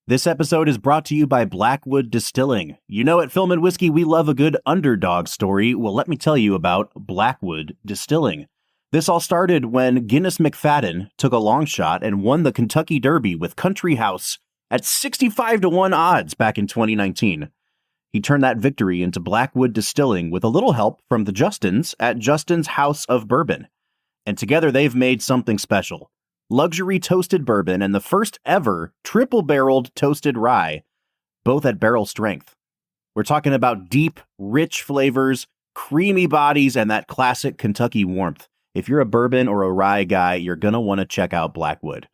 This episode is brought to you by Blackwood Distilling. You know, at Film and Whiskey, we love a good underdog story. Well, let me tell you about Blackwood Distilling. This all started when Guinness McFadden took a long shot and won the Kentucky Derby with Country House at 65-1 odds back in 2019. He turned that victory into Blackwood Distilling with a little help from the Justins at Justin's House of Bourbon. And together they've made something special. Luxury toasted bourbon and the first ever triple-barreled toasted rye, both at barrel strength. We're talking about deep, rich flavors, creamy bodies, and that classic Kentucky warmth. If you're a bourbon or a rye guy, you're going to want to check out Blackwood.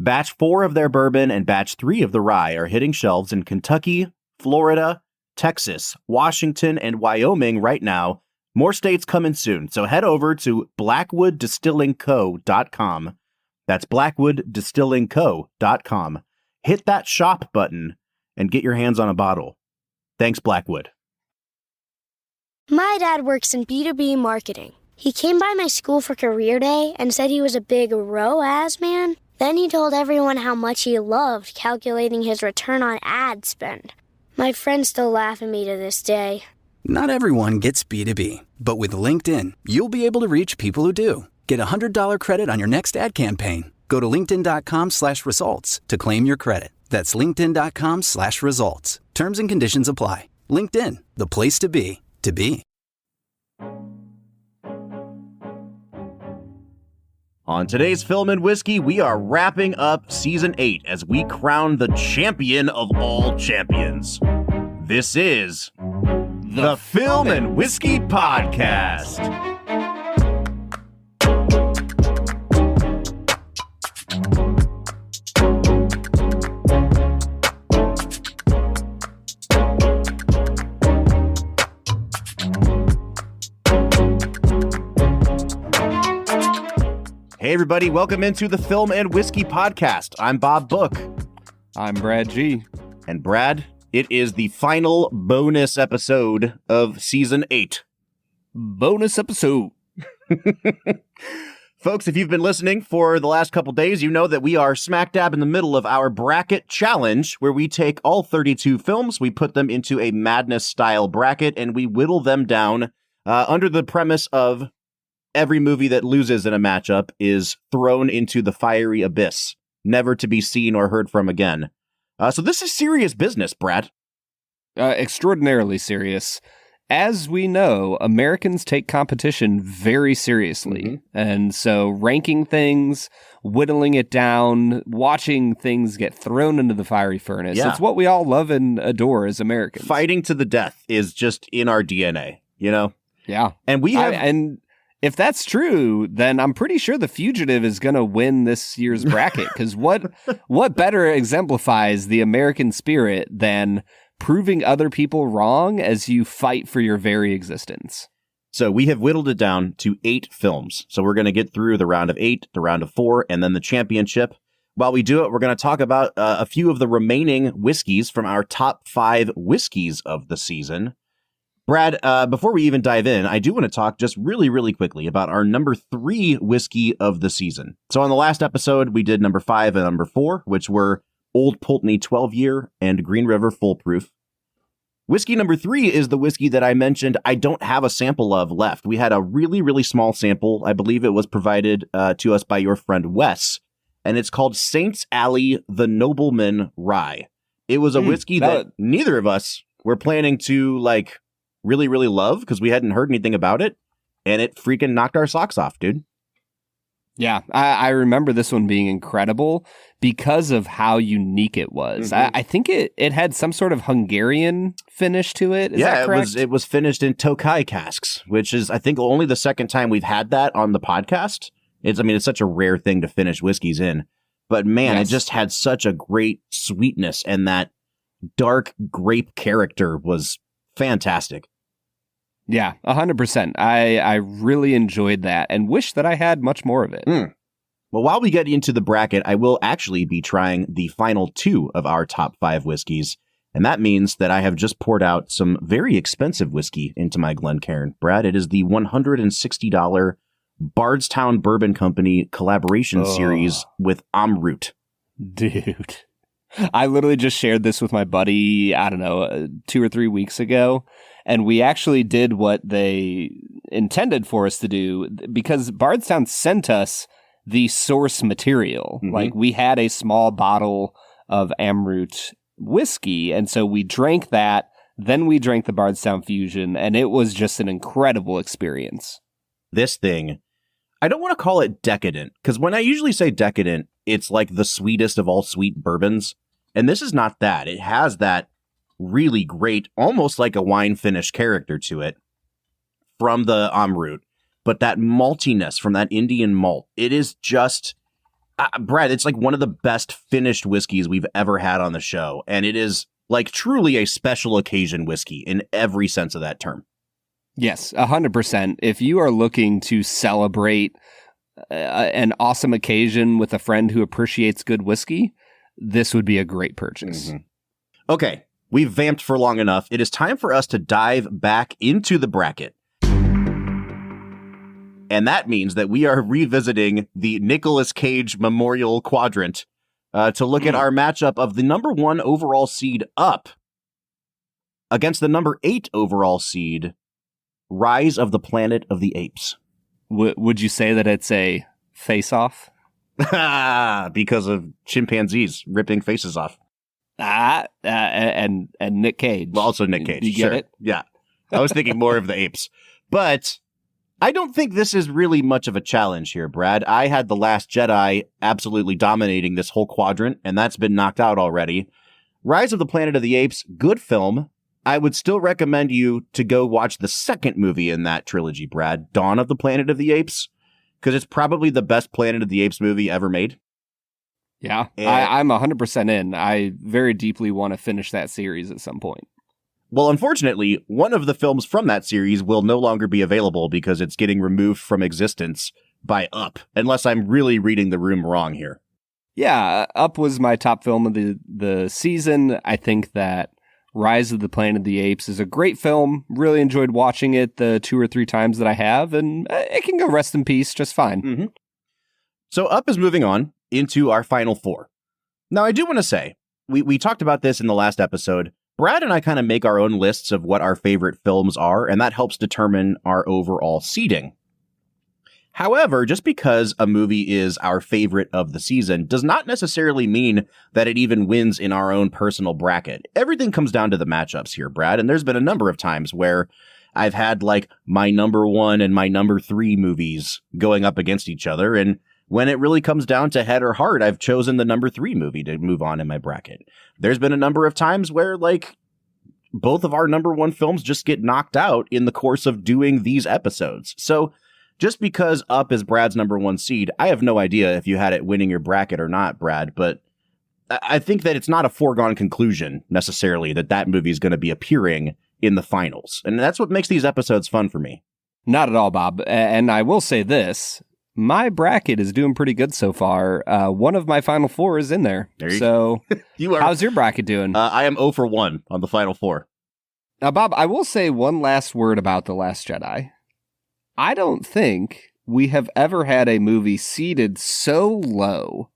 Batch 4 of their bourbon and batch 3 of the rye are hitting shelves in Kentucky, Florida, Texas, Washington, and Wyoming right now. More states coming soon, so head over to blackwooddistillingco.com. That's blackwooddistillingco.com. Hit that shop button and get your hands on a bottle. Thanks, Blackwood. My dad works in B2B marketing. He came by my school for career day and said he was a big ROAS man. Then he told everyone how much he loved calculating his return on ad spend. My friends still laugh at me to this day. Not everyone gets B2B, but with LinkedIn, you'll be able to reach people who do. Get a $100 credit on your next ad campaign. Go to linkedin.com/results to claim your credit. That's linkedin.com/results. Terms and conditions apply. LinkedIn, the place to be, to be. On today's Film and Whiskey, we are wrapping up Season 8 as we crown the champion of all champions. This is the Film and Whiskey Podcast. Hey everybody, welcome into the Film and Whiskey Podcast. I'm Bob Book. I'm Brad G. And Brad, it is the final bonus episode of Season 8. Bonus episode. Folks, if you've been listening for the last couple days, you know that we are smack dab in the middle of our bracket challenge, where we take all 32 films, we put them into a madness-style bracket, and we whittle them down under the premise of every movie that loses in a matchup is thrown into the fiery abyss, never to be seen or heard from again. So this is serious business, Brad. Extraordinarily serious. As we know, Americans take competition very seriously. Mm-hmm. And so ranking things, whittling it down, watching things get thrown into the fiery furnace. Yeah. It's what we all love and adore as Americans. Fighting to the death is just in our DNA, you know? Yeah. And we have... And if that's true, then I'm pretty sure The Fugitive is going to win this year's bracket. Because what better exemplifies the American spirit than proving other people wrong as you fight for your very existence? So we have whittled it down to 8 films. So we're going to get through the round of 8, the round of 4, and then the championship. While we do it, we're going to talk about a few of the remaining whiskeys from our top 5 whiskeys of the season. Brad, before we even dive in, I do want to talk just really, really quickly about our number 3 whiskey of the season. So on the last episode, we did number 5 and number 4, which were Old Pulteney 12-Year and Green River Foolproof. Whiskey number 3 is the whiskey that I mentioned I don't have a sample of left. We had a really, really small sample. I believe it was provided to us by your friend Wes, and it's called Saints Alley The Nobleman Rye. It was a whiskey that neither of us were planning to, really, really love because we hadn't heard anything about it, and it freaking knocked our socks off, dude. Yeah, I remember this one being incredible because of how unique it was. Mm-hmm. I think it had some sort of Hungarian finish to it. Is that correct? It was finished in Tokai casks, which is, I think, only the second time we've had that on the podcast. It's such a rare thing to finish whiskeys in. But man, It just had such a great sweetness, and that dark grape character was fantastic. Yeah, 100%. I really enjoyed that and wish that I had much more of it. Well, while we get into the bracket, I will actually be trying the final 2 of our top 5 whiskeys. And that means that I have just poured out some very expensive whiskey into my Glencairn. Brad, it is the $160 Bardstown Bourbon Company collaboration series with Amrut. Dude. I literally just shared this with my buddy, I don't know, 2 or 3 weeks ago. And we actually did what they intended for us to do because Bardstown sent us the source material. Mm-hmm. Like we had a small bottle of Amroot whiskey. And so we drank that. Then we drank the Bardstown Fusion. And it was just an incredible experience. This thing, I don't want to call it decadent, because when I usually say decadent, it's like the sweetest of all sweet bourbons. And this is not that. It has that really great, almost like a wine finish character to it from the Amroot. But that maltiness from that Indian malt, it is just, Brad, it's like one of the best finished whiskeys we've ever had on the show. And it is like truly a special occasion whiskey in every sense of that term. Yes, 100%. If you are looking to celebrate an awesome occasion with a friend who appreciates good whiskey, this would be a great purchase. Mm-hmm. Okay, we've vamped for long enough. It is time for us to dive back into the bracket. And that means that we are revisiting the Nicolas Cage Memorial Quadrant to look at our matchup of the number 1 overall seed Up against the number 8 overall seed Rise of the Planet of the Apes. Would you say that it's a face-off? Because of chimpanzees ripping faces off. And Nick Cage. Well, also Nick Cage. You get it? Yeah. I was thinking more of the apes. But I don't think this is really much of a challenge here, Brad. I had The Last Jedi absolutely dominating this whole quadrant, and that's been knocked out already. Rise of the Planet of the Apes, good film. I would still recommend you to go watch the second movie in that trilogy, Brad, Dawn of the Planet of the Apes, because it's probably the best Planet of the Apes movie ever made. Yeah, I'm 100% in. I very deeply want to finish that series at some point. Well, unfortunately, one of the films from that series will no longer be available because it's getting removed from existence by Up, unless I'm really reading the room wrong here. Yeah, Up was my top film of the season. I think that Rise of the Planet of the Apes is a great film. Really enjoyed watching it the 2 or 3 times that I have, and it can go rest in peace just fine. Mm-hmm. So Up is moving on into our final 4. Now, I do want to say, we talked about this in the last episode. Brad and I kind of make our own lists of what our favorite films are, and that helps determine our overall seeding. However, just because a movie is our favorite of the season does not necessarily mean that it even wins in our own personal bracket. Everything comes down to the matchups here, Brad, and there's been a number of times where I've had like my number 1 and my number 3 movies going up against each other, and when it really comes down to head or heart, I've chosen the number 3 movie to move on in my bracket. There's been a number of times where like both of our number 1 films just get knocked out in the course of doing these episodes. So just because Up is Brad's number 1 seed, I have no idea if you had it winning your bracket or not, Brad, but I think that it's not a foregone conclusion necessarily that movie is going to be appearing in the finals. And that's what makes these episodes fun for me. Not at all, Bob. And I will say this. My bracket is doing pretty good so far. One of my final 4 is in there. So how's your bracket doing? I am 0 for 1 on the final 4. Now, Bob, I will say one last word about The Last Jedi. I don't think we have ever had a movie seeded so low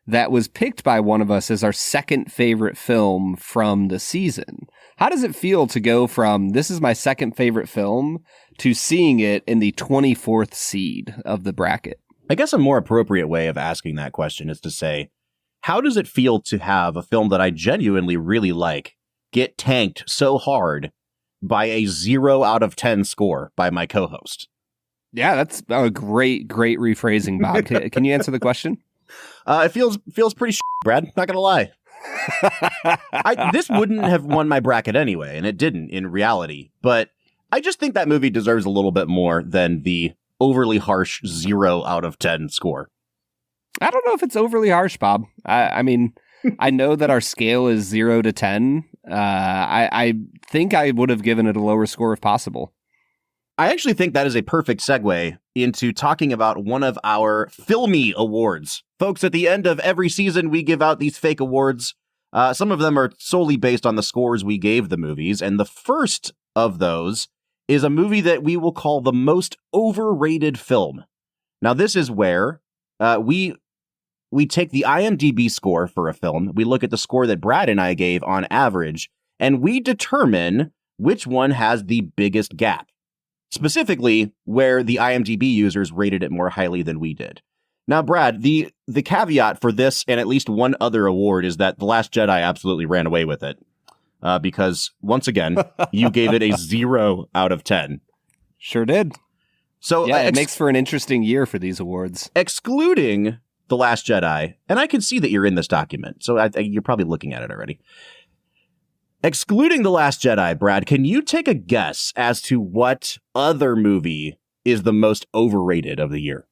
that was picked by one of us as our second favorite film from the season. How does it feel to go from this is my second favorite film to seeing it in the 24th seed of the bracket? I guess a more appropriate way of asking that question is to say, how does it feel to have a film that I genuinely really like get tanked so hard by a 0 out of 10 score by my co-host? Yeah, that's a great rephrasing, Bob. Can you answer the question? It feels pretty Brad. Not gonna lie. This wouldn't have won my bracket anyway, and it didn't in reality. But I just think that movie deserves a little bit more than the overly harsh 0 out of 10 score. I don't know if it's overly harsh, Bob. I mean, I know that our scale is 0 to 10. I think I would have given it a lower score if possible. I actually think that is a perfect segue into talking about one of our Filmy awards. Folks, at the end of every season, we give out these fake awards. Some of them are solely based on the scores we gave the movies. And the first of those is a movie that we will call the most overrated film. Now, this is where we we take the IMDb score for a film, we look at the score that Brad and I gave on average, and we determine which one has the biggest gap. Specifically, where the IMDb users rated it more highly than we did. Now, Brad, the caveat for this and at least one other award is that The Last Jedi absolutely ran away with it. Because, once again, you gave it a 0 out of 10. Sure did. So yeah, it makes for an interesting year for these awards. Excluding The Last Jedi, and I can see that you're in this document, so you're probably looking at it already. Excluding The Last Jedi, Brad, can you take a guess as to what other movie is the most overrated of the year?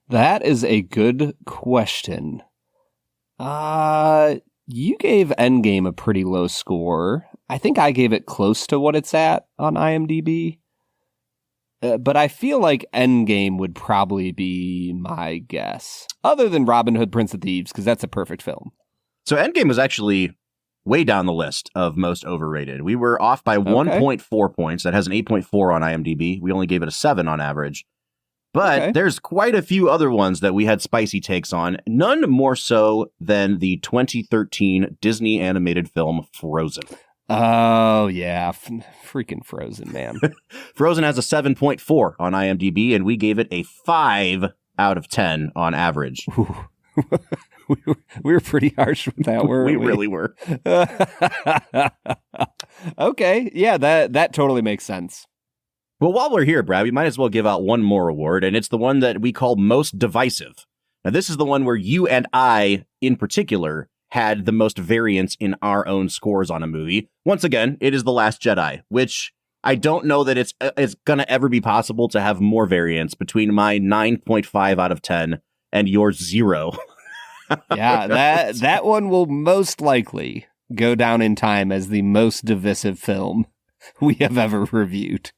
That is a good question. You gave Endgame a pretty low score. I think I gave it close to what it's at on IMDb. But I feel like Endgame would probably be my guess. Other than Robin Hood, Prince of Thieves, because that's a perfect film. So Endgame was actually way down the list of most overrated. We were off by 1.4 points. That has an 8.4 on IMDb. We only gave it a 7 on average. But there's quite a few other ones that we had spicy takes on, none more so than the 2013 Disney animated film Frozen. Oh, yeah. Freaking Frozen, man. Frozen has a 7.4 on IMDb, and we gave it a 5 out of 10 on average. We were pretty harsh with that, weren't we? We really were. Okay. Yeah, that totally makes sense. Well, while we're here, Brad, we might as well give out one more award, and it's the one that we call Most Divisive. Now, this is the one where you and I, in particular, had the most variance in our own scores on a movie. Once again, it is The Last Jedi, which I don't know that it's going to ever be possible to have more variance between my 9.5 out of 10 and your 0. Yeah, that one will most likely go down in time as the most divisive film we have ever reviewed.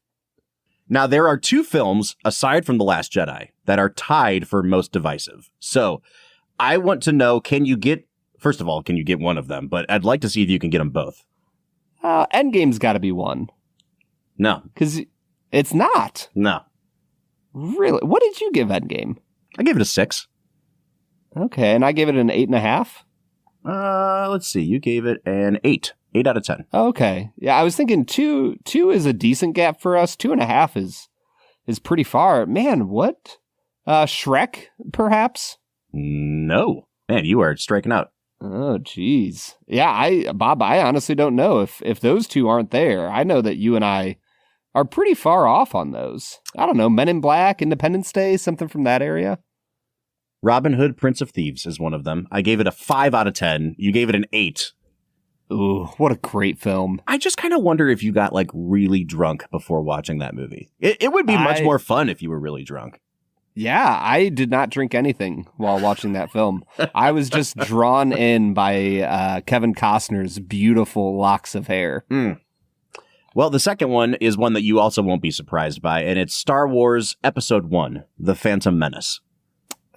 Now, there are 2 films, aside from The Last Jedi, that are tied for most divisive. So, I want to know, first of all, can you get one of them? But I'd like to see if you can get them both. Endgame's got to be one. No. Because it's not. No. Really? What did you give Endgame? I gave it a 6. Okay, and I gave it an 8.5? Let's see. You gave it an 8. 8 out of 10. Okay. Yeah, I was thinking 2 is a decent gap for us. 2.5 is pretty far. Man, what? Shrek, perhaps? No. Man, you are striking out. Oh, geez. Yeah, Bob, I honestly don't know if those 2 aren't there. I know that you and I are pretty far off on those. I don't know, Men in Black, Independence Day, something from that area. Robin Hood, Prince of Thieves is one of them. I gave it a 5 out of 10. You gave it an 8. Ooh, what a great film. I just kind of wonder if you got really drunk before watching that movie. It would be much more fun if you were really drunk. Yeah, I did not drink anything while watching that film. I was just drawn in by Kevin Costner's beautiful locks of hair. Well, the second one is one that you also won't be surprised by, and it's Star Wars Episode 1, The Phantom Menace.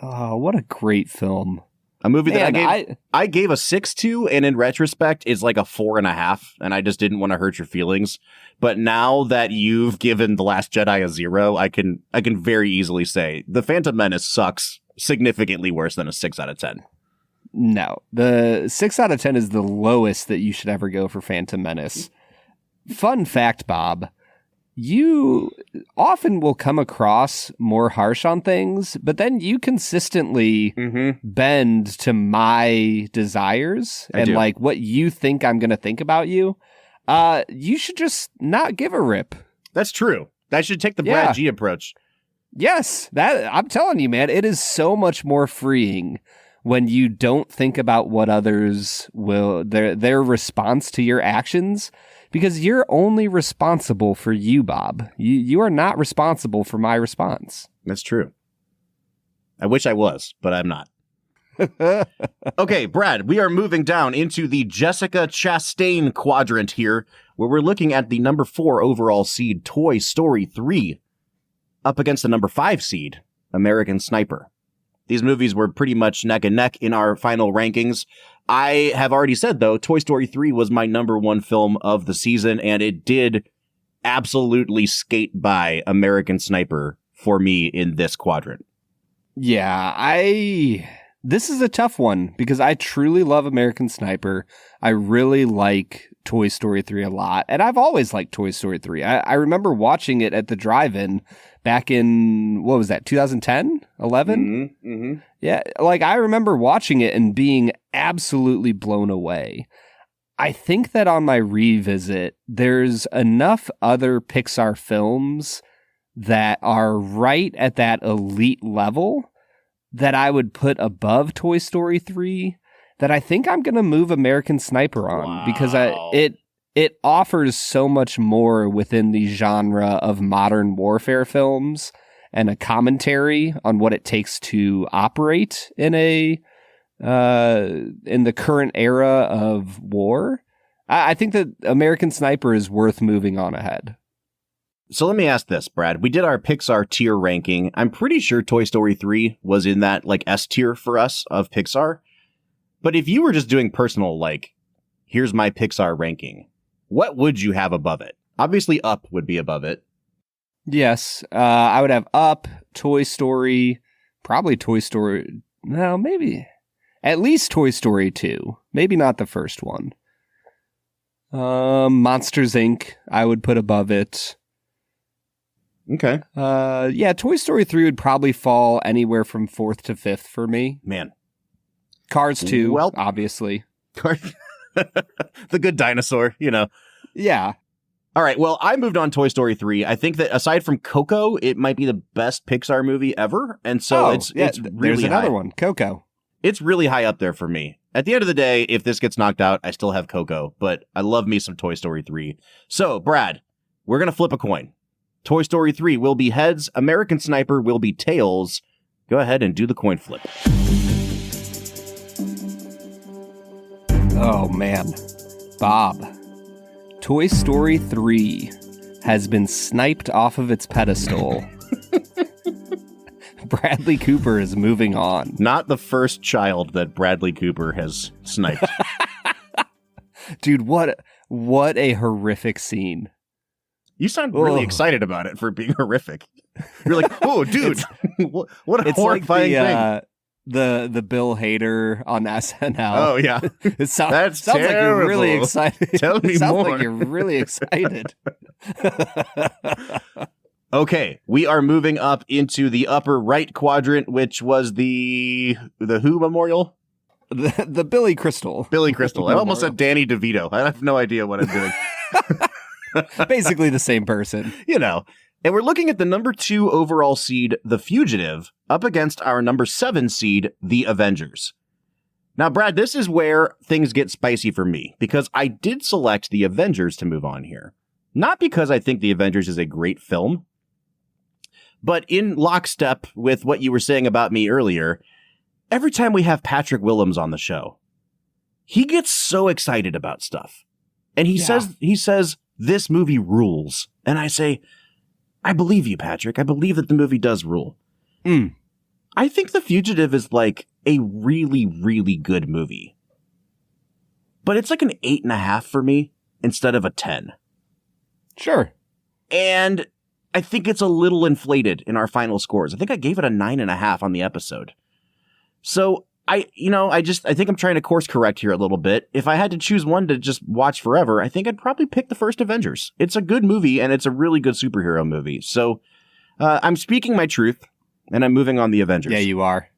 Oh, what a great film. A movie that I gave a 6 to, and in retrospect is like a 4.5, and I just didn't want to hurt your feelings. But now that you've given The Last Jedi a 0, I can very easily say The Phantom Menace sucks significantly worse than a 6 out of 10. No, the 6 out of 10 is the lowest that you should ever go for Phantom Menace. Fun fact, Bob. You often will come across more harsh on things, but then you consistently bend to my desires and like what you think I'm going to think about you. You should just not give a rip. That's true. I should take the Brad G approach. Yes, I'm telling you, man, it is so much more freeing when you don't think about what others will, their response to your actions. Because you're only responsible for you, Bob. You are not responsible for my response. That's true. I wish I was, but I'm not. Okay, Brad, we are moving down into the Jessica Chastain quadrant here, where we're looking at the number 4 overall seed, Toy Story 3, up against the number 5 seed, American Sniper. These movies were pretty much neck and neck in our final rankings. I have already said, though, Toy Story 3 was my number 1 film of the season, and it did absolutely skate by American Sniper for me in this quadrant. Yeah, This is a tough one because I truly love American Sniper. I really like Toy Story 3 a lot. And I've always liked Toy Story 3. I remember watching it at the drive-in back in, what was that, 2010? 11? Mm-hmm. Yeah, like I remember watching it and being absolutely blown away. I think that on my revisit, there's enough other Pixar films that are right at that elite level that I would put above Toy Story 3 that I think I'm going to move American Sniper on because it offers so much more within the genre of modern warfare films and a commentary on what it takes to operate in the current era of war. I think that American Sniper is worth moving on ahead. So let me ask this, Brad. We did our Pixar tier ranking. I'm pretty sure Toy Story 3 was in that like S tier for us of Pixar. But if you were just doing personal, like, here's my Pixar ranking, what would you have above it? Obviously, Up would be above it. Yes, I would have Up, Toy Story, probably Toy Story. No, maybe at least Toy Story 2. Maybe not the first one. Monsters Inc. I would put above it. Okay. Yeah, Toy Story 3 would probably fall anywhere from 4th to 5th for me. Man. Cars 2, Well, obviously. The good dinosaur, you know. Yeah. All right, well, I moved on Toy Story 3. I think that aside from Coco, it might be the best Pixar movie ever. And so it's really there's another high. one, Coco. It's really high up there for me. At the end of the day, if this gets knocked out, I still have Coco, but I love me some Toy Story 3. So, Brad, we're going to flip a coin. Toy Story 3 will be heads. American Sniper will be tails. Go ahead and do the coin flip. Oh, man. Bob. Toy Story 3 has been sniped off of its pedestal. Bradley Cooper is moving on. Not the first child that Bradley Cooper has sniped. Dude, what a horrific scene. You sound really excited about it for being horrific. You're like, oh, dude, what a horrifying thing. The Bill Hader on SNL. Oh, yeah. It sounds That's like you're really terrible. excited. Tell me It sounds more. like you're really excited. Okay, we are moving up into the upper right quadrant, which was the Who Memorial? The Billy Crystal. Billy Crystal. I almost said Danny DeVito. I have no idea what I'm doing. Basically the same person. You know. And we're looking at the number 2 overall seed, The Fugitive, up against our number 7 seed, The Avengers. Now, Brad, this is where things get spicy for me, because I did select The Avengers to move on here. Not because I think The Avengers is a great film, but in lockstep with what you were saying about me earlier, every time we have Patrick Willems on the show, he gets so excited about stuff. And he says, this movie rules. And I say, I believe you, Patrick. I believe that the movie does rule. I think The Fugitive is like a really, really good movie. But it's like an 8.5 for me instead of a 10. Sure. And I think it's a little inflated in our final scores. I think I gave it a 9.5 on the episode. So I think I'm trying to course correct here a little bit. If I had to choose one to just watch forever, I think I'd probably pick the first Avengers. It's a good movie and it's a really good superhero movie. So I'm speaking my truth and I'm moving on the Avengers. Yeah, you are.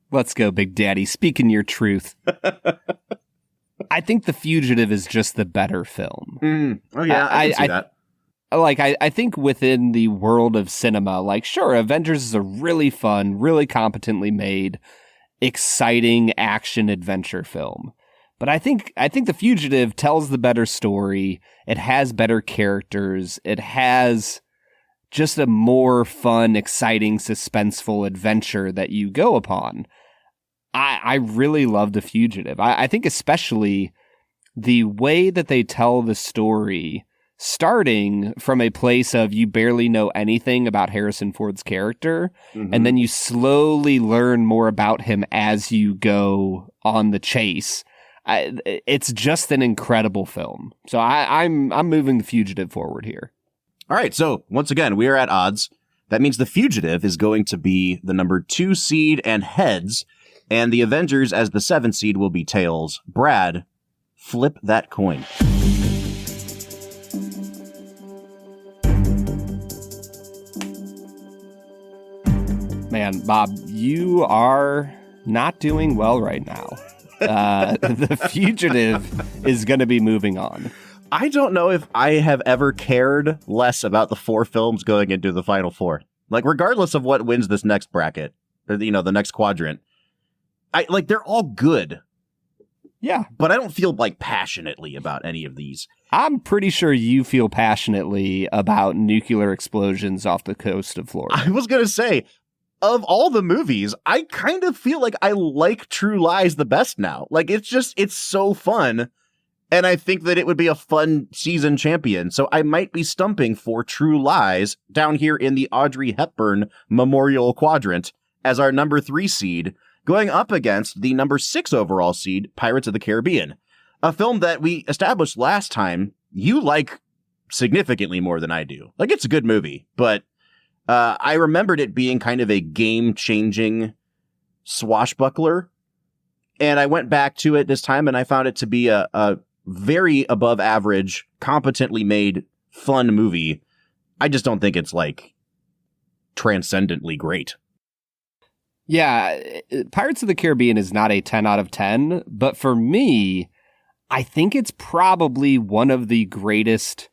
Let's go, Big Daddy. Speaking your truth. I think The Fugitive is just the better film. Oh, yeah, I can see that. I think within the world of cinema, like, sure, Avengers is a really fun, really competently made, exciting action adventure film. But I think The Fugitive tells the better story. It has better characters. It has just a more fun, exciting, suspenseful adventure that you go upon. I really love The Fugitive. I think especially the way that they tell the story, starting from a place of you barely know anything about Harrison Ford's character, and then you slowly learn more about him as you go on the chase. It's just an incredible film. So I'm moving The Fugitive forward here. All right, so once again, we are at odds. That means The Fugitive is going to be the number 2 seed and heads. And the Avengers as the 7th seed will be tails. Brad, flip that coin. Man, Bob, you are not doing well right now. The Fugitive is going to be moving on. I don't know if I have ever cared less about the 4 films going into the final 4. Like, regardless of what wins this next bracket, or, the next quadrant, they're all good. Yeah. But I don't feel passionately about any of these. I'm pretty sure you feel passionately about nuclear explosions off the coast of Florida. I was going to say, of all the movies, I kind of feel like I like True Lies the best now. It's so fun. And I think that it would be a fun season champion. So I might be stumping for True Lies down here in the Audrey Hepburn Memorial Quadrant as our number 3 seed, going up against the number 6 overall seed, Pirates of the Caribbean. A film that we established last time you like significantly more than I do. It's a good movie, but I remembered it being kind of a game-changing swashbuckler, and I went back to it this time, and I found it to be a very above-average, competently made, fun movie. I just don't think it's, transcendently great. Yeah, Pirates of the Caribbean is not a 10 out of 10, but for me, I think it's probably one of the greatest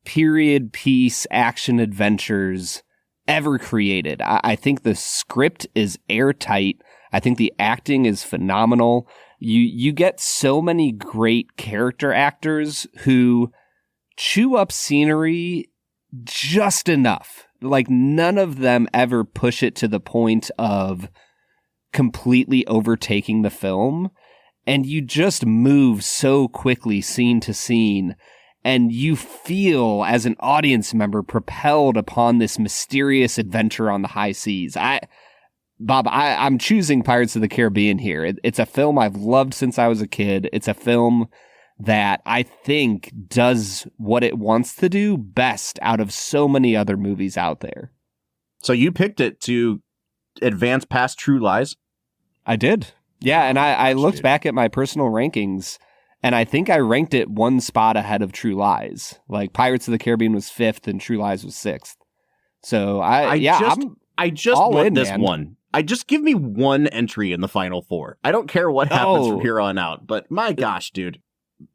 period piece action adventures ever created. I think the script is airtight. I think the acting is phenomenal. You get so many great character actors who chew up scenery just enough. None of them ever push it to the point of completely overtaking the film. And you just move so quickly scene to scene. And you feel, as an audience member, propelled upon this mysterious adventure on the high seas. I'm choosing Pirates of the Caribbean here. It's a film I've loved since I was a kid. It's a film that I think does what it wants to do best out of so many other movies out there. So you picked it to advance past True Lies? I did. Yeah, and I looked back at my personal rankings, and I think I ranked it one spot ahead of True Lies. Pirates of the Caribbean was 5th and True Lies was 6th. So I just want this one. Just give me one entry in the final 4. I don't care what happens from here on out, but my gosh, dude.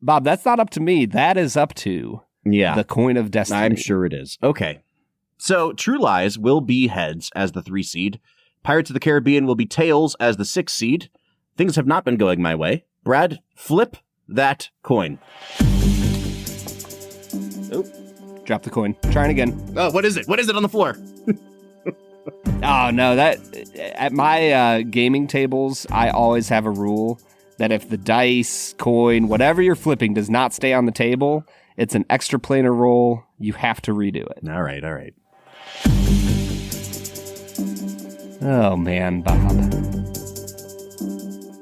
Bob, that's not up to me. That is up to the Coin of Destiny. I'm sure it is. Okay. So True Lies will be heads as the 3 seed. Pirates of the Caribbean will be tails as the 6 seed. Things have not been going my way. Brad, flip that coin. Oh, drop the coin. Trying again. Oh, what is it? What is it on the floor? Oh, no. That at my gaming tables, I always have a rule that if the dice, coin, whatever you're flipping does not stay on the table, it's an extra planar roll. You have to redo it. All right. Oh, man, Bob.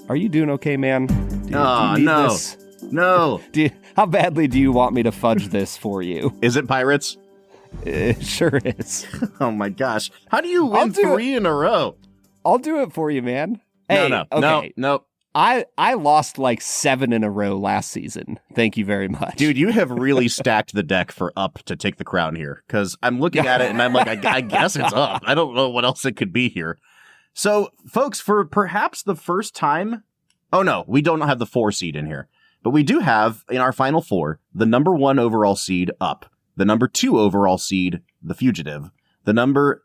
Are you doing okay, man? No. This? No. How badly do you want me to fudge this for you? Is it Pirates? It sure is. Oh, my gosh. How do you win 3 in a row? I'll do it for you, man. Hey, No. I lost 7 in a row last season. Thank you very much. Dude, you have really stacked the deck for up to take the crown here, because I'm looking at it and I'm like, I guess it's up. I don't know what else it could be here. So, folks, for perhaps the first time, oh no, we don't have the 4 seed in here, but we do have in our final 4, the number 1 overall seed Up, the number 2 overall seed, The Fugitive, the number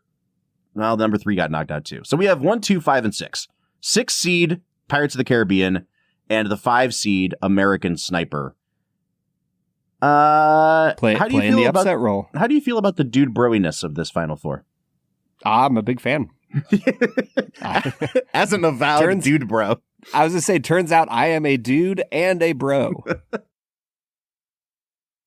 3 got knocked out too. So we have 1, 2, 5, and 6. 6 seed Pirates of the Caribbean, and the 5 seed American Sniper. Playing the upset role. How do you feel about the dude broiness of this final 4? I'm a big fan. As an avowed dude bro. I was going to say, turns out I am a dude and a bro.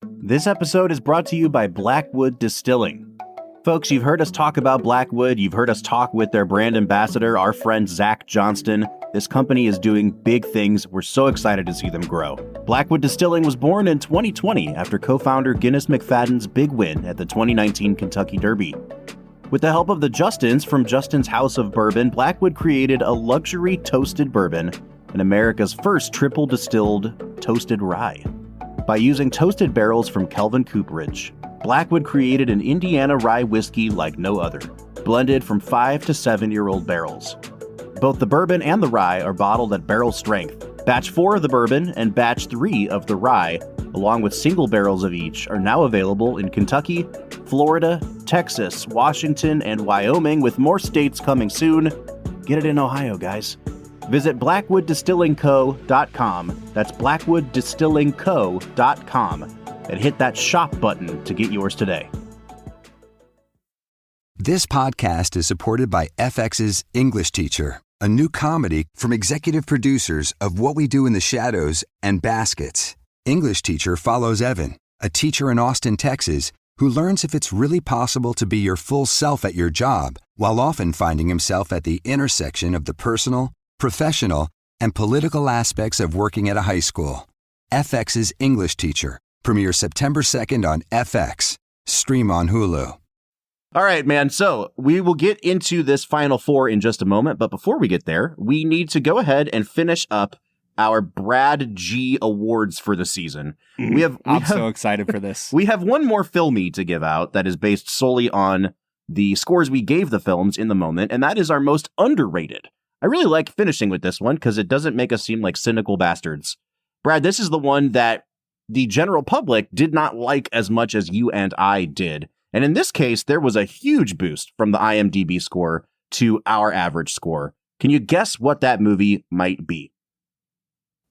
This episode is brought to you by Blackwood Distilling. Folks, you've heard us talk about Blackwood. You've heard us talk with their brand ambassador, our friend Zach Johnston. This company is doing big things. We're so excited to see them grow. Blackwood Distilling was born in 2020 after co-founder Guinness McFadden's big win at the 2019 Kentucky Derby. With the help of the Justins from Justin's House of Bourbon, Blackwood created a luxury toasted bourbon and America's first triple distilled toasted rye. By using toasted barrels from Kelvin Cooperage, Blackwood created an Indiana rye whiskey like no other, blended from 5 to 7-year-old barrels. Both the bourbon and the rye are bottled at barrel strength. Batch 4 of the bourbon and batch 3 of the rye, along with single barrels of each, are now available in Kentucky, Florida, Texas, Washington, and Wyoming, with more states coming soon. Get it in Ohio, guys. Visit blackwooddistillingco.com. That's blackwooddistillingco.com. And hit that shop button to get yours today. This podcast is supported by FX's English Teacher, a new comedy from executive producers of What We Do in the Shadows and Baskets. English Teacher follows Evan, a teacher in Austin, Texas, who learns if it's really possible to be your full self at your job, while often finding himself at the intersection of the personal, professional, and political aspects of working at a high school. FX's English Teacher premieres September 2nd on FX. Stream on Hulu. All right, man. So we will get into this Final Four in just a moment. But before we get there, we need to go ahead and finish up our Brad G Awards for the season. I'm so excited for this. We have one more filmy to give out that is based solely on the scores we gave the films in the moment, and that is our most underrated. I really like finishing with this one because it doesn't make us seem like cynical bastards. Brad, this is the one that the general public did not like as much as you and I did. And in this case, there was a huge boost from the IMDb score to our average score. Can you guess what that movie might be?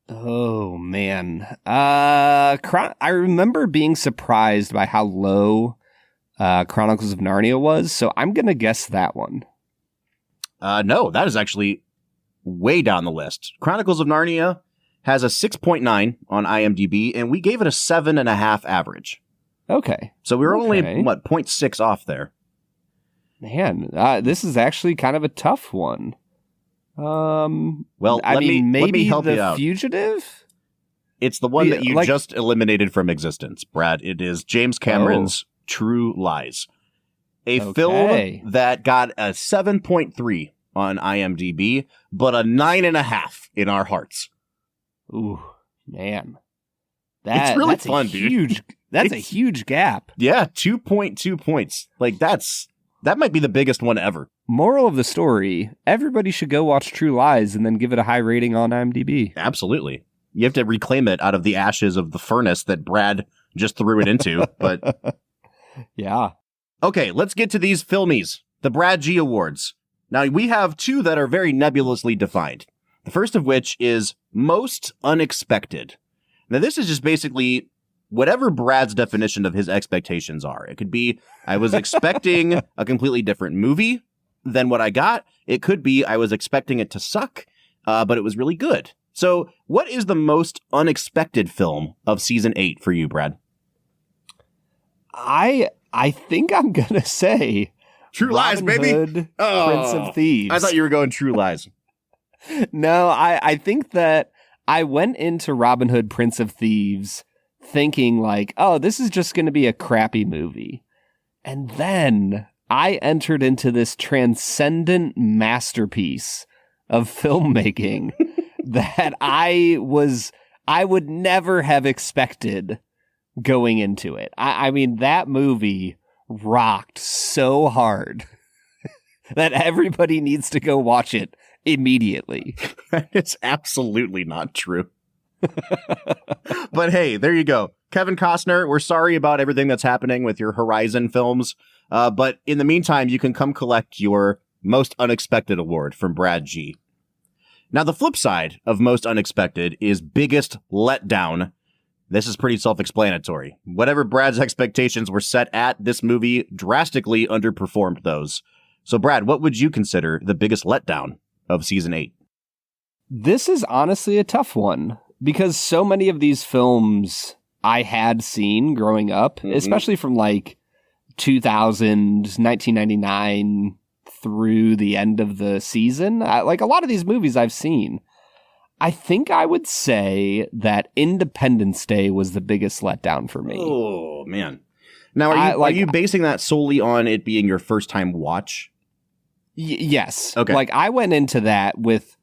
Oh, man. I remember being surprised by how low Chronicles of Narnia was, so I'm going to guess that one. No, that is actually way down the list. Chronicles of Narnia has a 6.9 on IMDb, and we gave it a 7.5 average. Okay. So we were only, 0.6 off there. Man, this is actually kind of a tough one. Well, maybe let me help you out. The Fugitive? It's the one that you just eliminated from existence, Brad. It is James Cameron's True Lies. A film that got a 7.3 on IMDb, but a 9.5 in our hearts. Ooh, man. It's really that's fun, dude. That's a huge gap. Yeah, 2.2 points. Like, that might be the biggest one ever. Moral of the story, everybody should go watch True Lies and then give it a high rating on IMDb. Absolutely. You have to reclaim it out of the ashes of the furnace that Brad just threw it into, but... Yeah. Okay, let's get to these filmies, the Brad G Awards. Now, we have two that are very nebulously defined. The first of which is Most Unexpected. Now, this is just basically whatever Brad's definition of his expectations are. It could be, I was expecting a completely different movie than what I got. It could be, I was expecting it to suck, but it was really good. So what is the most unexpected film of season 8 for you, Brad? I think I'm going to say True Lies, baby. Prince of Thieves. I thought you were going True Lies. No, I think that I went into Robin Hood, Prince of Thieves thinking like, oh, this is just going to be a crappy movie. And then I entered into this transcendent masterpiece of filmmaking that I would never have expected going into it. I mean, that movie rocked so hard that everybody needs to go watch it immediately. It's absolutely not true. But hey, there you go. Kevin Costner, we're sorry about everything that's happening with your Horizon films. But in the meantime, you can come collect your Most Unexpected award from Brad G. Now, the flip side of Most Unexpected is Biggest Letdown. This is pretty self-explanatory. Whatever Brad's expectations were set at, this movie drastically underperformed those. So, Brad, what would you consider the biggest letdown of season 8? This is honestly a tough one because so many of these films I had seen growing up, especially from like 2000, 1999 through the end of the season. Like a lot of these movies I've seen. I think I would say that Independence Day was the biggest letdown for me. Oh, man. Now, are you basing that solely on it being your first time watch? Yes. Okay. Like, I went into that with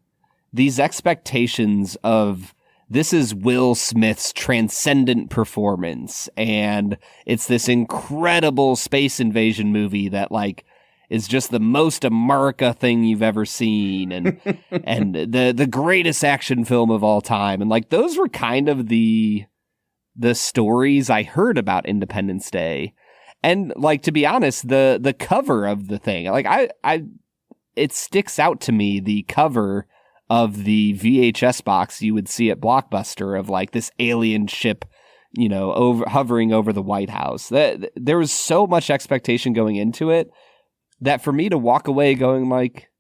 these expectations of this is Will Smith's transcendent performance, and it's this incredible space invasion movie that, like, is just the most America thing you've ever seen, and and the greatest action film of all time. And, like, those were kind of the stories I heard about Independence Day. And, like, to be honest, the cover of the thing, like, it sticks out to me, the cover of the VHS box you would see at Blockbuster of, like, this alien ship, you know, hovering over the White House. There was so much expectation going into it that for me to walk away going like,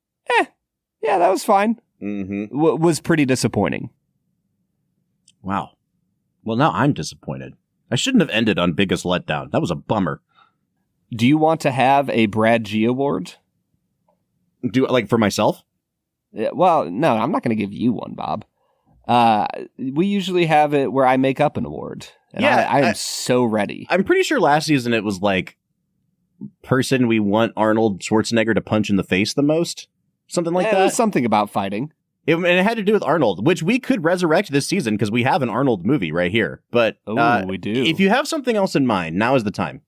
yeah, that was fine, was pretty disappointing. Wow. Well, now I'm disappointed. I shouldn't have ended on biggest letdown. That was a bummer. Do you want to have a Brad G award? Like, for myself? Well, no, I'm not going to give you one, Bob. We usually have it where I make up an award. And yeah, I am so ready. I'm pretty sure last season it was like person we want Arnold Schwarzenegger to punch in the face the most. Something like that. It was something about fighting. And it had to do with Arnold, which we could resurrect this season because we have an Arnold movie right here. But we do. If you have something else in mind, now is the time.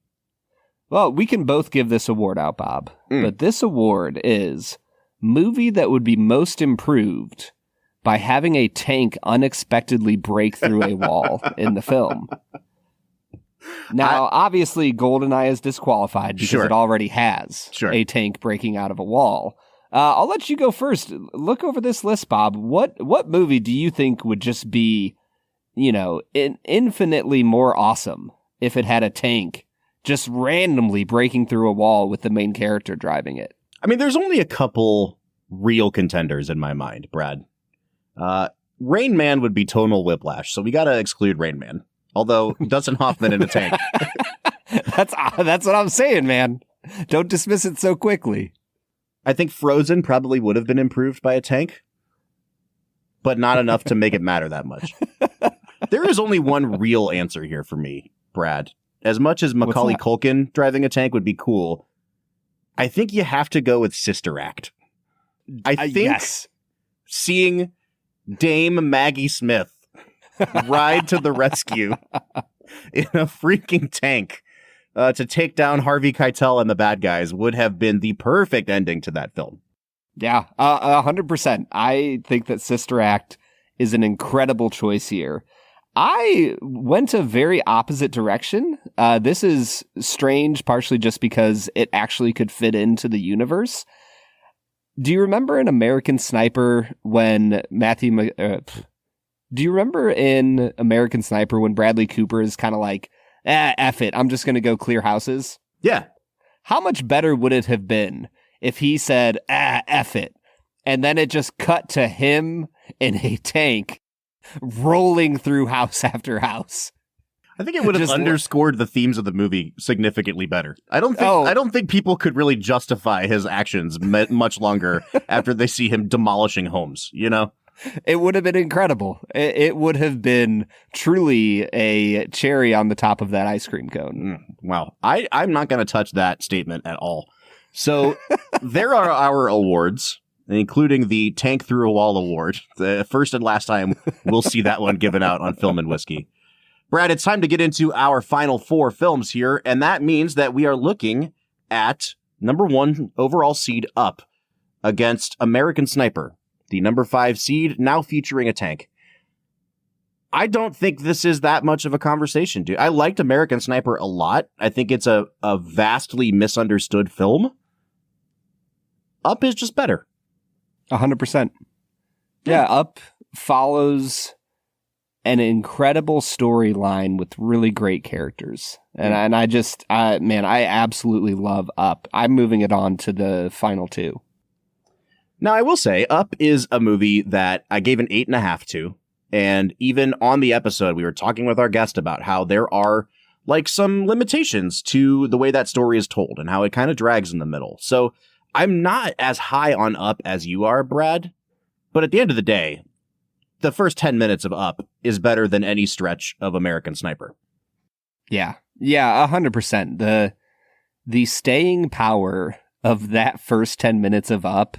Well, we can both give this award out, Bob. But this award is movie that would be most improved by having a tank unexpectedly break through a wall in the film. Now, obviously, GoldenEye is disqualified because it already has a tank breaking out of a wall. I'll let you go first. Look over this list, Bob. What movie do you think would just be, you know, infinitely more awesome if it had a tank just randomly breaking through a wall with the main character driving it? I mean, there's only a couple real contenders in my mind, Brad. Rain Man would be tonal whiplash, so we got to exclude Rain Man. Although Dustin Hoffman in a tank. That's what I'm saying, man. Don't dismiss it so quickly. I think Frozen probably would have been improved by a tank, but not enough to make it matter that much. There is only one real answer here for me, Brad. As much as Macaulay Culkin driving a tank would be cool, I think you have to go with Sister Act. I think seeing Dame Maggie Smith ride to the rescue in a freaking tank to take down Harvey Keitel and the bad guys would have been the perfect ending to that film. Yeah, 100%. I think that Sister Act is an incredible choice here. I went a very opposite direction. This is strange, partially just because it actually could fit into the universe. Do you remember in American Sniper when do you remember in American Sniper when Bradley Cooper is kind of like, F it, I'm just going to go clear houses? Yeah. How much better would it have been if he said, F it, and then it just cut to him in a tank rolling through house after house? I think it would have underscored the themes of the movie significantly better. I don't think people could really justify his actions much longer after they see him demolishing homes, you know? It would have been incredible. It would have been truly a cherry on the top of that ice cream cone. Wow. I'm not going to touch that statement at all. So there are our awards, including the Tank Through a Wall award. The first and last time we'll see that one given out on Film and Whiskey. Brad, it's time to get into our final four films here, and that means that we are looking at number 1 overall seed Up against American Sniper, the number 5 seed, now featuring a tank. I don't think this is that much of a conversation, dude. I liked American Sniper a lot. I think it's a vastly misunderstood film. Up is just better. 100%. Yeah, Up follows an incredible storyline with really great characters. And I just, I absolutely love Up. I'm moving it on to the final 2. Now, I will say, Up is a movie that I gave an 8.5 to. And even on the episode, we were talking with our guest about how there are like some limitations to the way that story is told and how it kind of drags in the middle. So I'm not as high on Up as you are, Brad. But at the end of the day, the first 10 minutes of Up is better than any stretch of American Sniper. Yeah. Yeah, 100%. The staying power of that first 10 minutes of Up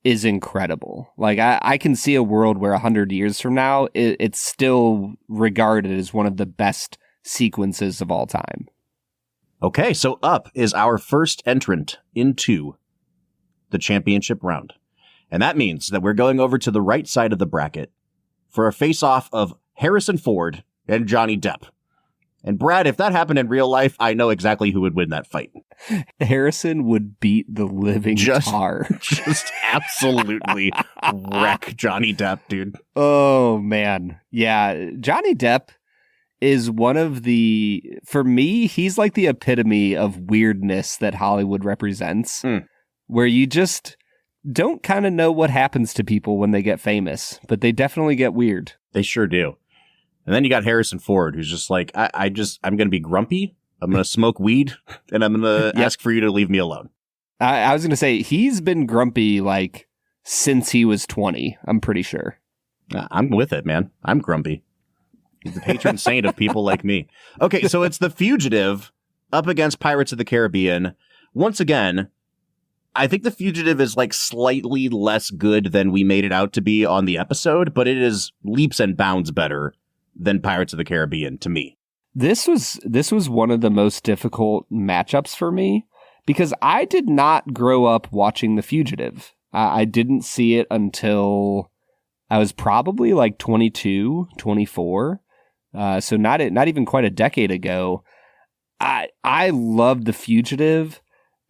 is incredible. Like, I can see a world where 100 years from now, it's still regarded as one of the best sequences of all time. Okay, so Up is our first entrant into the championship round. And that means that we're going over to the right side of the bracket for a face-off of Harrison Ford and Johnny Depp. And Brad, if that happened in real life, I know exactly who would win that fight. Harrison would beat the living tar. Just absolutely wreck Johnny Depp, dude. Oh, man. Yeah, Johnny Depp is one of for me, he's like the epitome of weirdness that Hollywood represents, where you just don't kind of know what happens to people when they get famous, but they definitely get weird. They sure do. And then you got Harrison Ford, who's just like, I'm going to be grumpy. I'm going to smoke weed, and I'm going to ask for you to leave me alone. I was going to say, he's been grumpy like since he was 20, I'm pretty sure. I'm with it, man. I'm grumpy. He's the patron saint of people like me. Okay, so it's The Fugitive up against Pirates of the Caribbean. Once again, I think The Fugitive is like slightly less good than we made it out to be on the episode, but it is leaps and bounds better than Pirates of the Caribbean to me. This was one of the most difficult matchups for me because I did not grow up watching The Fugitive. I didn't see it until I was probably like 22, 24. So not even quite a decade ago. I loved The Fugitive.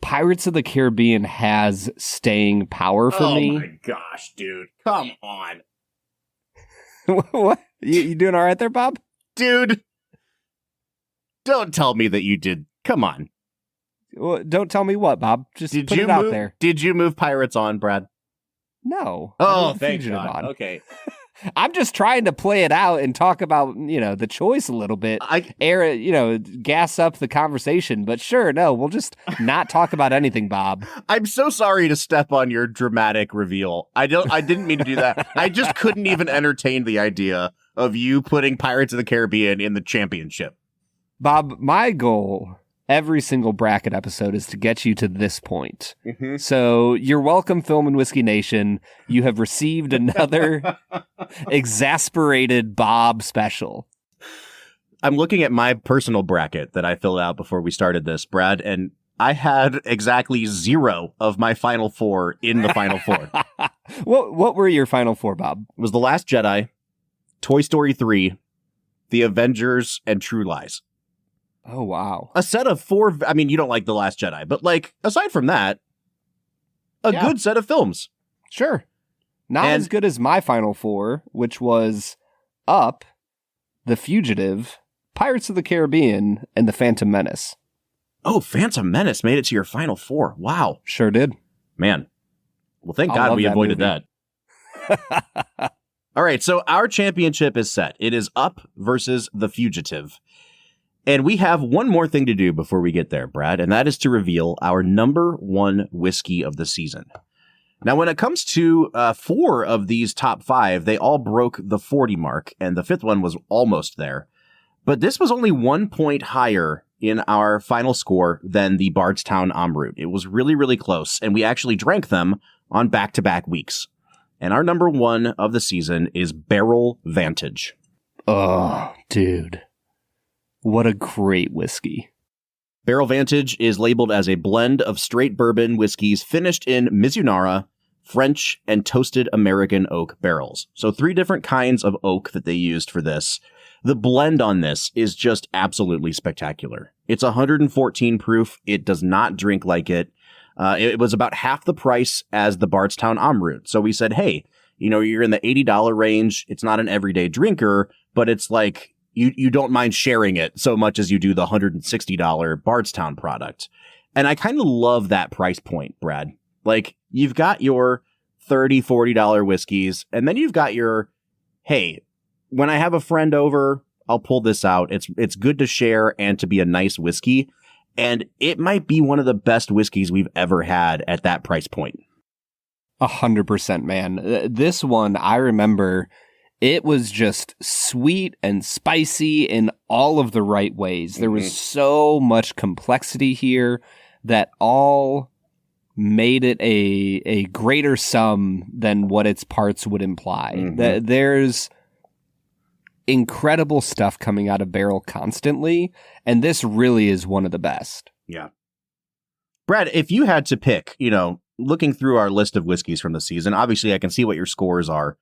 Pirates of the Caribbean has staying power for me. Oh my gosh, dude. Come on. What? You doing all right there, Bob? Dude. Don't tell me that you did. Come on. Well, don't tell me what, Bob. Just put it out there. Did you move Pirates on, Brad? No. Oh, thank God. Okay. I'm just trying to play it out and talk about, the choice a little bit. Gas up the conversation. But sure, no, we'll just not talk about anything, Bob. I'm so sorry to step on your dramatic reveal. I didn't mean to do that. I just couldn't even entertain the idea of you putting Pirates of the Caribbean in the championship. Bob, my goal every single bracket episode is to get you to this point. Mm-hmm. So you're welcome, Film and Whiskey Nation. You have received another exasperated Bob special. I'm looking at my personal bracket that I filled out before we started this, Brad, and I had exactly 0 of my final 4 in the final 4. What were your final 4, Bob? It was The Last Jedi, Toy Story 3, The Avengers, and True Lies. Oh, wow. A set of 4, I mean, you don't like The Last Jedi, but like, aside from that, a good set of films. Sure. Not as good as my final 4, which was Up, The Fugitive, Pirates of the Caribbean, and The Phantom Menace. Oh, Phantom Menace made it to your final 4. Wow. Sure did. Man. Well, thank God we avoided that. All right, so our championship is set. It is Up versus The Fugitive. And we have one more thing to do before we get there, Brad, and that is to reveal our number 1 whiskey of the season. Now, when it comes to 4 of these top 5, they all broke the 40 mark, and the 5th one was almost there. But this was only 1 point higher in our final score than the Bardstown Amrut. It was really, really close, and we actually drank them on back-to-back weeks. And our number 1 of the season is Barrel Vantage. Oh, dude. What a great whiskey. Barrel Vantage is labeled as a blend of straight bourbon whiskeys finished in Mizunara, French, and toasted American oak barrels. So 3 different kinds of oak that they used for this. The blend on this is just absolutely spectacular. It's 114 proof. It does not drink like it. It was about half the price as the Bardstown Amrut. So we said, hey, you're in the $80 range. It's not an everyday drinker, but it's like, you don't mind sharing it so much as you do the $160 Bardstown product. And I kind of love that price point, Brad. Like, you've got your $30, $40 whiskeys, and then you've got your, hey, when I have a friend over, I'll pull this out. It's good to share and to be a nice whiskey. And it might be one of the best whiskeys we've ever had at that price point. 100%, man. This one, I remember It was just sweet and spicy in all of the right ways. There was so much complexity here that all made it a greater sum than what its parts would imply. There's incredible stuff coming out of barrel constantly, and this really is one of the best. Yeah. Brad, if you had to pick, looking through our list of whiskeys from the season, obviously I can see what your scores are.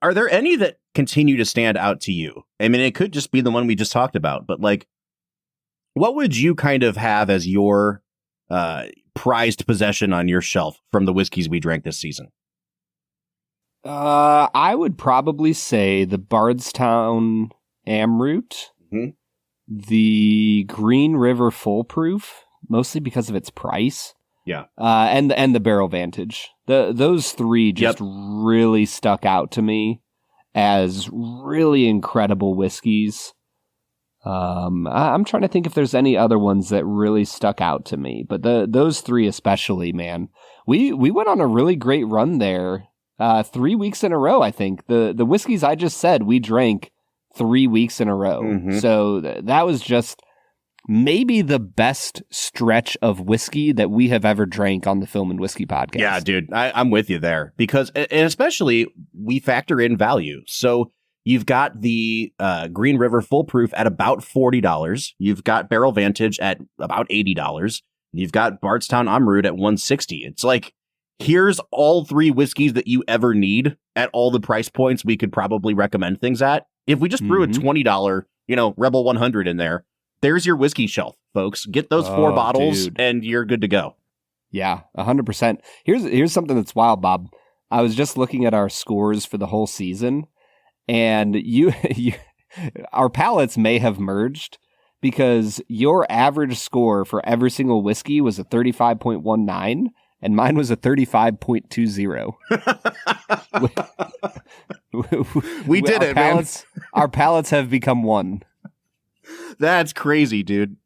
Are there any that continue to stand out to you? I mean, it could just be the one we just talked about, but like, what would you kind of have as your prized possession on your shelf from the whiskeys we drank this season? I would probably say the Bardstown Amroot, the Green River Full Proof, mostly because of its price. Yeah. And the Barrel Vantage. Those three just really stuck out to me as really incredible whiskeys. I'm trying to think if there's any other ones that really stuck out to me, but those three especially, man. We went on a really great run there. 3 weeks in a row, I think. The whiskeys I just said, we drank 3 weeks in a row. So that was just maybe the best stretch of whiskey that we have ever drank on the Film and Whiskey podcast. Yeah, dude, I'm with you there because, and especially we factor in value. So you've got the Green River Full Proof at about $40. You've got Barrel Vantage at about $80. You've got Bardstown Amroot at $160. It's like, here's all three whiskeys that you ever need at all the price points we could probably recommend things at. If we just threw a $20, Rebel 100 in there, there's your whiskey shelf, folks. Get those 4 bottles and you're good to go. Yeah, 100%. Here's something that's wild, Bob. I was just looking at our scores for the whole season, and you our palates may have merged because your average score for every single whiskey was a 35.19, and mine was a 35.20. We did it, man. Our palates have become one. That's crazy, dude.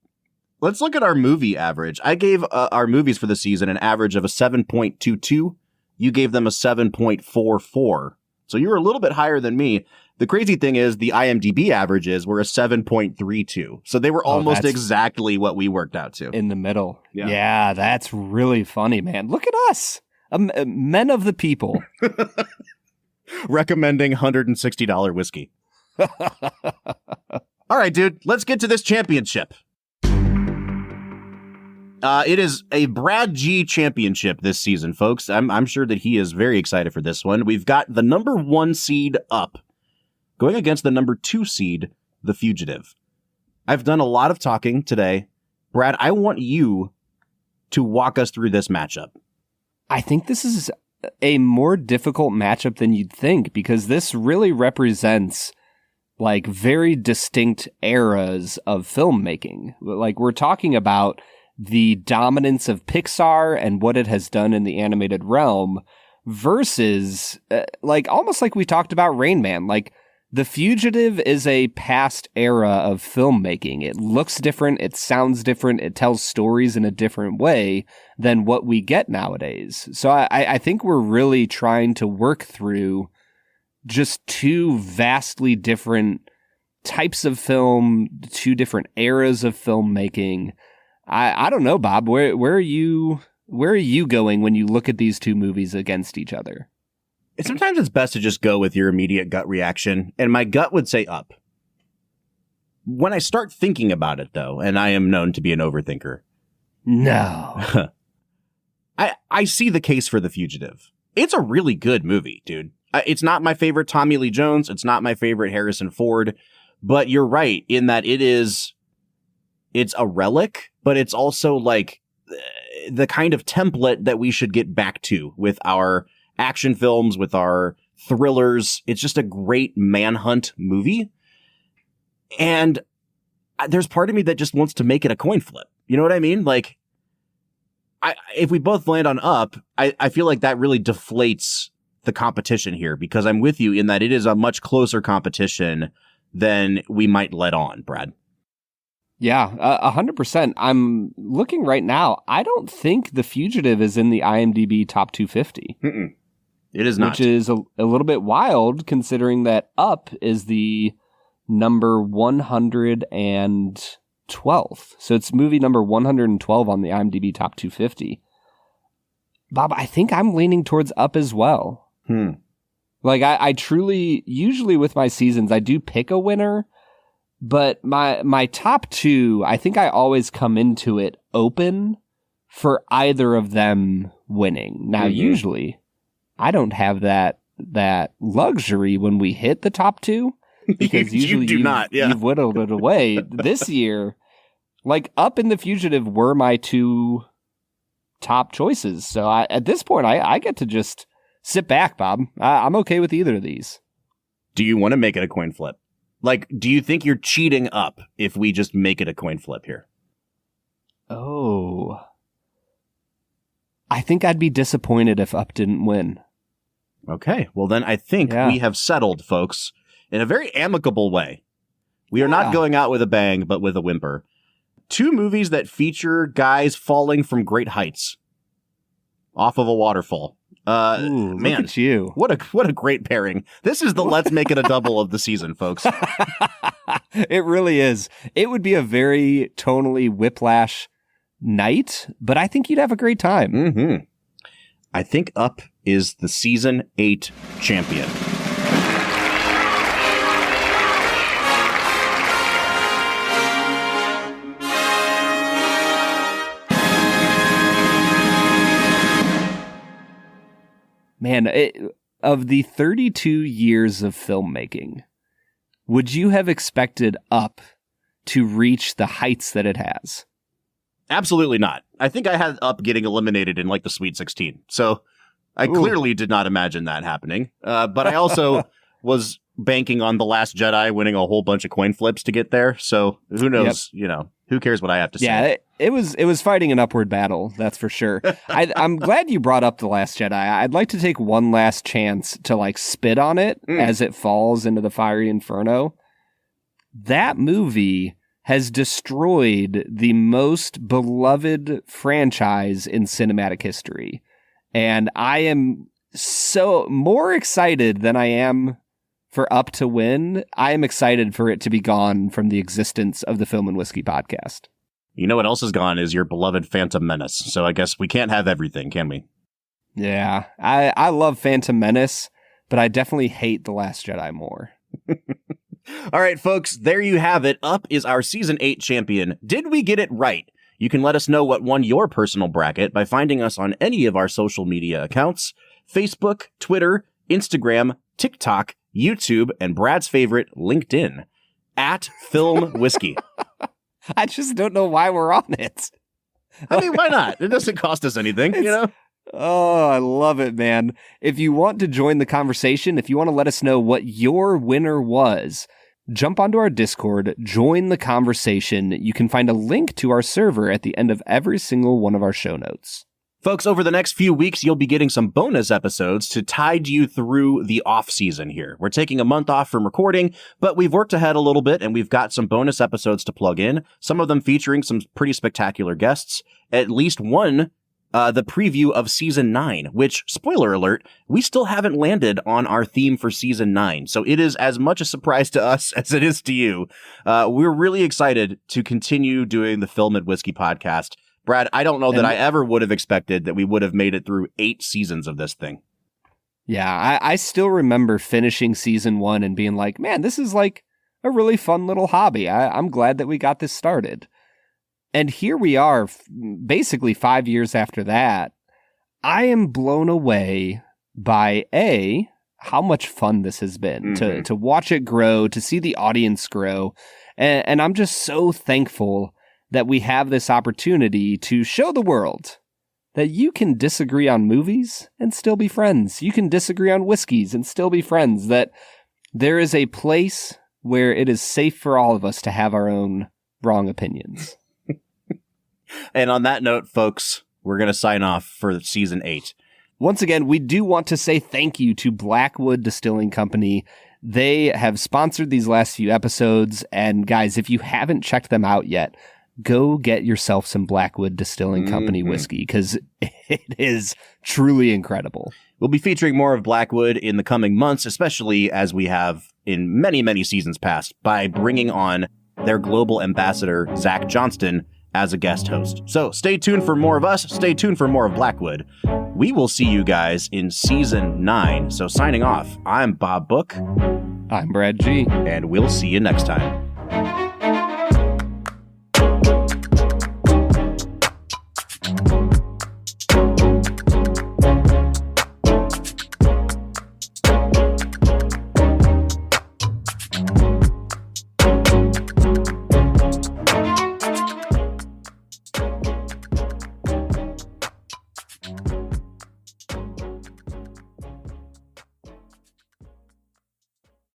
Let's look at our movie average. I gave our movies for the season an average of a 7.22. You gave them a 7.44. So you were a little bit higher than me. The crazy thing is the IMDb averages were a 7.32. So they were almost exactly what we worked out to. In the middle. Yeah, that's really funny, man. Look at us. Men of the people. Recommending $160 whiskey. All right, dude, let's get to this championship. It is a Brad G championship this season, folks. I'm sure that he is very excited for this one. We've got the number 1 seed Up going against the number 2 seed, The Fugitive. I've done a lot of talking today. Brad, I want you to walk us through this matchup. I think this is a more difficult matchup than you'd think because this really represents like very distinct eras of filmmaking. Like we're talking about the dominance of Pixar and what it has done in the animated realm versus like almost like we talked about Rain Man. Like The Fugitive is a past era of filmmaking. It looks different. It sounds different. It tells stories in a different way than what we get nowadays. So I think we're really trying to work through just two vastly different types of film, two different eras of filmmaking. I don't know, Bob. Where are you going when you look at these two movies against each other? Sometimes it's best to just go with your immediate gut reaction, and my gut would say Up. When I start thinking about it, though, and I am known to be an overthinker, no, I see the case for The Fugitive. It's a really good movie, dude. It's not my favorite Tommy Lee Jones. It's not my favorite Harrison Ford. But you're right in that it's a relic, but it's also like the kind of template that we should get back to with our action films, with our thrillers. It's just a great manhunt movie. And there's part of me that just wants to make it a coin flip. You know what I mean? Like, if we both land on Up, I feel like that really deflates the competition here because I'm with you in that it is a much closer competition than we might let on, Brad. Yeah, 100%. I'm looking right now. I don't think The Fugitive is in the IMDb top 250. It is not. Which is a little bit wild considering that Up is the number 112th. So it's movie number 112 on the IMDb Top 250. Bob, I think I'm leaning towards Up as well. Like, I truly, usually with my seasons, I do pick a winner, but my top two, I think I always come into it open for either of them winning. Now, usually, I don't have that luxury when we hit the top two, because usually you've whittled it away. This year, like, Up and The Fugitive were my two top choices. So at this point, I get to just sit back, Bob. I'm okay with either of these. Do you want to make it a coin flip? Like, do you think you're cheating Up if we just make it a coin flip here? Oh. I think I'd be disappointed if Up didn't win. Okay, well then I think we have settled, folks, in a very amicable way. We are not going out with a bang, but with a whimper. Two movies that feature guys falling from great heights off of a waterfall. Man, look at you. What a great pairing. This is the Let's Make It a Double of the season, folks. It really is. It would be a very tonally whiplash night, but I think you'd have a great time. I think Up is the season 8 champion. Man, of the 32 years of filmmaking, would you have expected Up to reach the heights that it has? Absolutely not. I think I had Up getting eliminated in like the Sweet 16. So I clearly did not imagine that happening. But I also was banking on The Last Jedi winning a whole bunch of coin flips to get there. So who knows, who cares what I have to say? Yeah, it was fighting an upward battle, that's for sure. I'm glad you brought up The Last Jedi. I'd like to take one last chance to like spit on it as it falls into the fiery inferno. That movie has destroyed the most beloved franchise in cinematic history. And I am so more excited than I am for Up to win. I am excited for it to be gone from the existence of the Film and Whiskey podcast. You know what else is gone is your beloved Phantom Menace. So I guess we can't have everything, can we? Yeah, I love Phantom Menace, but I definitely hate The Last Jedi more. All right, folks, there you have it. Up is our season 8 champion. Did we get it right? You can let us know what won your personal bracket by finding us on any of our social media accounts: Facebook, Twitter, Instagram, TikTok, YouTube, and Brad's favorite, LinkedIn, at Film Whiskey. I just don't know why we're on it. I mean, why not? It doesn't cost us anything, you know? Oh, I love it, man. If you want to join the conversation, if you want to let us know what your winner was, jump onto our Discord, join the conversation. You can find a link to our server at the end of every single one of our show notes. Folks, over the next few weeks, you'll be getting some bonus episodes to tide you through the off season here. We're taking a month off from recording, but we've worked ahead a little bit and we've got some bonus episodes to plug in, some of them featuring some pretty spectacular guests, at least one the preview of season 9, which, spoiler alert, we still haven't landed on our theme for season 9. So it is as much a surprise to us as it is to you. We're really excited to continue doing the Film and Whiskey podcast. Brad, I don't know that I ever would have expected that we would have made it through 8 seasons of this thing. Yeah, I still remember finishing season 1 and being like, man, this is like a really fun little hobby. I'm glad that we got this started. And here we are, basically 5 years after that. I am blown away by how much fun this has been to watch it grow, to see the audience grow. And I'm just so thankful that we have this opportunity to show the world that you can disagree on movies and still be friends. You can disagree on whiskeys and still be friends. That there is a place where it is safe for all of us to have our own wrong opinions. And on that note, folks, we're going to sign off for season 8. Once again, we do want to say thank you to Blackwood Distilling Company. They have sponsored these last few episodes. And guys, if you haven't checked them out yet, go get yourself some Blackwood Distilling Company whiskey, because it is truly incredible. We'll be featuring more of Blackwood in the coming months, especially as we have in many, many seasons past, by bringing on their global ambassador, Zach Johnston, as a guest host. So stay tuned for more of us. Stay tuned for more of Blackwood. We will see you guys in season 9. So signing off, I'm Bob Book. I'm Brad G. And we'll see you next time.